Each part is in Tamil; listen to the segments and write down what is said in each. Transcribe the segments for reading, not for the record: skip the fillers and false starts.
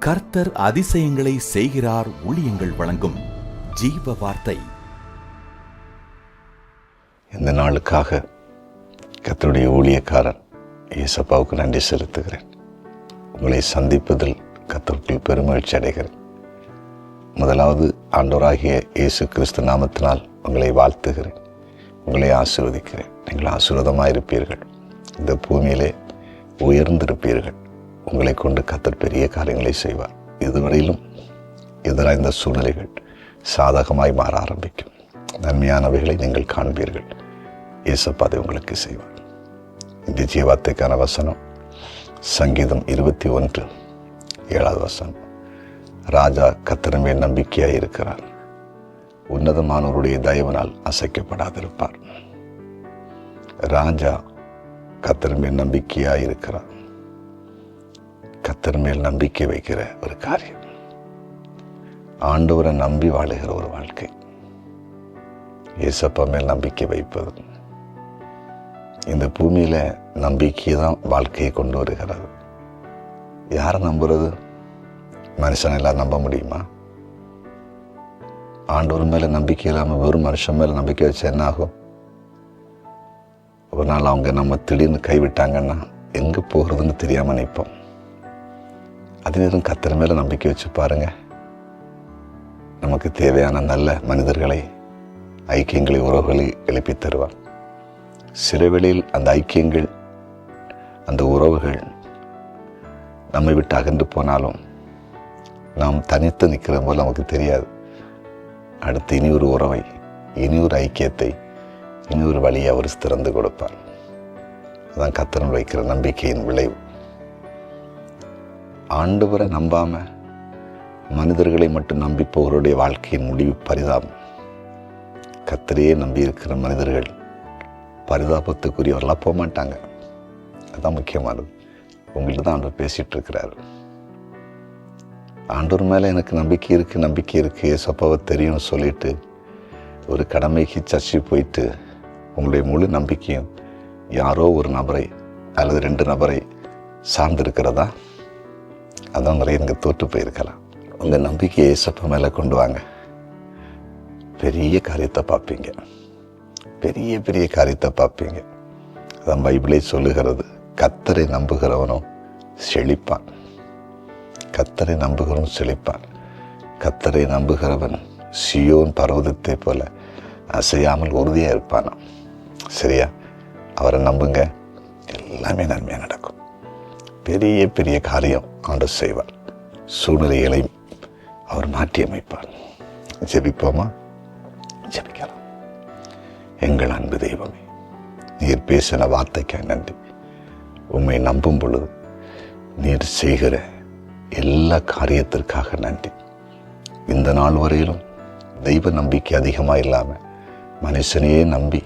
கர்த்தர் அதிசயங்களை செய்கிறார் ஊழியங்கள் வழங்கும் ஜீவ வார்த்தை. இந்த நாளுக்காக கர்த்தருடைய ஊழியக்காரன் இயேசப்பாவுக்கு நன்றி செலுத்துகிறேன். உங்களை சந்திப்பதில் கர்த்தருக்குள் பெருமகிழ்ச்சி அடைகிறேன். முதலாவது ஆண்டவராகிய இயேசு கிறிஸ்து நாமத்தினால் உங்களை வாழ்த்துகிறேன், உங்களை ஆசீர்வதிக்கிறேன். நீங்கள் ஆசீர்வாதமாயிருப்பீர்கள், இந்த பூமியிலே உயர்ந்திருப்பீர்கள். உங்களை கொண்டு கர்த்தர் பெரிய காரியங்களை செய்வார். இதுவரையிலும் எதிராக இந்த சூழ்நிலைகள் சாதகமாய் மாற ஆரம்பிக்கும். நன்மையானவைகளை நீங்கள் காண்பீர்கள். இயேசப்பா அதை உங்களுக்கு செய்வார். இந்த ஜீவார்த்தைக்கான வசனம் சங்கீதம் 21:7. ராஜா கர்த்தர் மேல் நம்பிக்கையாய் இருக்கிறார், உன்னதமானவருடைய தயவினால் அசைக்கப்படாதிருப்பார். ராஜா கர்த்தர் மேல் நம்பிக்கையாய் இருக்கிறார். கர்த்தர் மேல் நம்பிக்கை வைக்கிற ஒரு காரியம், ஆண்டவரை நம்பி வாழுகிற ஒரு வாழ்க்கை, இயேசப்பா மேல் நம்பிக்கை வைப்பது. இந்த பூமியில நம்பிக்கை தான் வாழ்க்கையை கொண்டு வருகிறது. யாரை நம்புறது? மனுஷன் எல்லாம் நம்ப முடியுமா? ஆண்டவர் மேல நம்பிக்கை இல்லாமல் வெறும் மனுஷன் மேல நம்பிக்கை வச்சா என்ன ஆகும்? ஒரு நாள் அவங்க நம்ம திடீர்னு கைவிட்டாங்கன்னா எங்க போகிறதுன்னு தெரியாம நிற்போம். அதே நேரம் கர்த்தர் மேல நம்பிக்கை வச்சு பாருங்க, நமக்கு தேவையான நல்ல மனிதர்களை, ஐக்கியங்களை, உறவுகளை எழுப்பி தருவார். சில வேளையில் அந்த ஐக்கியங்கள், அந்த உறவுகள் நம்மை விட்டு அகன்று போனாலும் நாம் தனித்து நிற்கிற போது நமக்கு தெரியாது. அடுத்து இனி ஒரு உறவை, இனி ஒரு ஐக்கியத்தை, இனி ஒரு வழியை அவர் திறந்து கொடுப்பார். அதுதான் கர்த்தர் வைக்கிற நம்பிக்கையின் விளைவு. ஆண்டவரை நம்பாம மனிதர்களை மட்டும் நம்பி போகிறவருடைய வாழ்க்கையின் முடிவு பரிதாபம். கர்த்தரையே நம்பி இருக்கிற மனிதர்கள் பரிதாபத்துக்குரியவர்களாக போக மாட்டாங்க. அதுதான் முக்கியமானது. உங்கள்கிட்ட தான் ஆண்டவர் பேசிட்டு இருக்கிறாரு. ஆண்டவர் மேலே எனக்கு நம்பிக்கை இருக்கு ஏசப்பாவை தெரியும்னு சொல்லிட்டு ஒரு கடமைக்கு சர்ச்சை போயிட்டு உங்களுடைய முழு நம்பிக்கையும் யாரோ ஒரு நபரை அல்லது 2 நபரை சார்ந்திருக்கிறதா? அதான் நிறைய எனக்கு தோற்று போயிருக்கலாம். உங்கள் நம்பிக்கையை ஏசப்பா மேலே கொண்டு வாங்க, பெரிய காரியத்தை பார்ப்பீங்க, பெரிய காரியத்தை பார்ப்பீங்க. அதான் பைபிளே சொல்லுகிறது, கர்த்தரை நம்புகிறவனும் செழிப்பான். கர்த்தரை நம்புகிறவனும் செழிப்பான். கர்த்தரை நம்புகிறவன் சியோன் பர்வதத்தை போல அசையாமல் உறுதியாக இருப்பானாம். சரியா? அவரை நம்புங்க, எல்லாமே நன்மையாக நடக்கும். பெரிய காரியம் ஆண்டவர் செய்வார். சூழ்நிலைகளை அவர் மாற்றி அமைப்பார். ஜெபிப்போமா? ஜெபிக்கலாம். எங்கள் அன்பு தெய்வமே, நீர் பேசின வார்த்தைக்காக நன்றி. உம்மை நம்பும் பொழுது நீர் செய்கிற எல்லா காரியத்திற்காக நன்றி. இந்த நாள் வரையிலும் தெய்வ நம்பிக்கை அதிகமாக இல்லாமல் மனுஷனையே நம்பி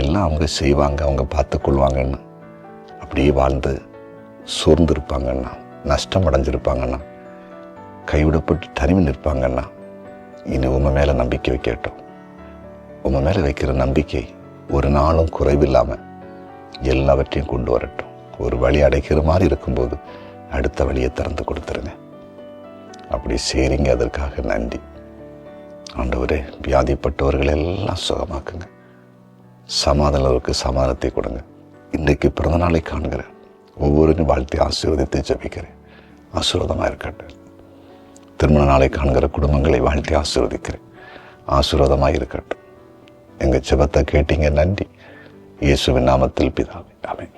எல்லாம் அவங்க செய்வாங்க, அவங்க பார்த்துக்கொள்வாங்கன்னு அப்படியே வாழ்ந்து சோர்ந்திருப்பாங்கன்னா, நஷ்டம் அடைஞ்சிருப்பாங்கன்னா, கைவிடப்பட்டு தனிமை நிற்பாங்கன்னா, இனி உமை மேலே நம்பிக்கை வைக்கட்டும். உமை மேலே வைக்கிற நம்பிக்கை ஒரு நாளும் குறைவில்லாமல் எல்லாவற்றையும் கொண்டு வரட்டும். ஒரு வழி அடைக்கிற மாதிரி இருக்கும்போது அடுத்த வழியை திறந்து கொடுத்துருங்க. அப்படி செய்றீங்க, அதற்காக நன்றி. ஆண்டவரே, வியாதிப்பட்டவர்கள் எல்லாம் சுகமாக்குங்க. சமாதானத்திற்கு சமாதானத்தை கொடுங்க. இன்றைக்கு பிறந்த நாளை காண்கிற ஒவ்வொருவரையும் வாழ்த்தி ஆசீர்வதித்து ஜெபிக்கிறேன். ஆசீர்வாதமாக இருக்கட்டும். திருமண நாளை காண்கிற குடும்பங்களை வாழ்த்தி ஆசீர்வதிக்கிறேன். ஆசீர்வாதமாக இருக்கட்டும். எங்கள் ஜெபத்தை கேட்டீங்க, நன்றி. இயேசுவின் நாமத்தில் பிதாவே, ஆமென்.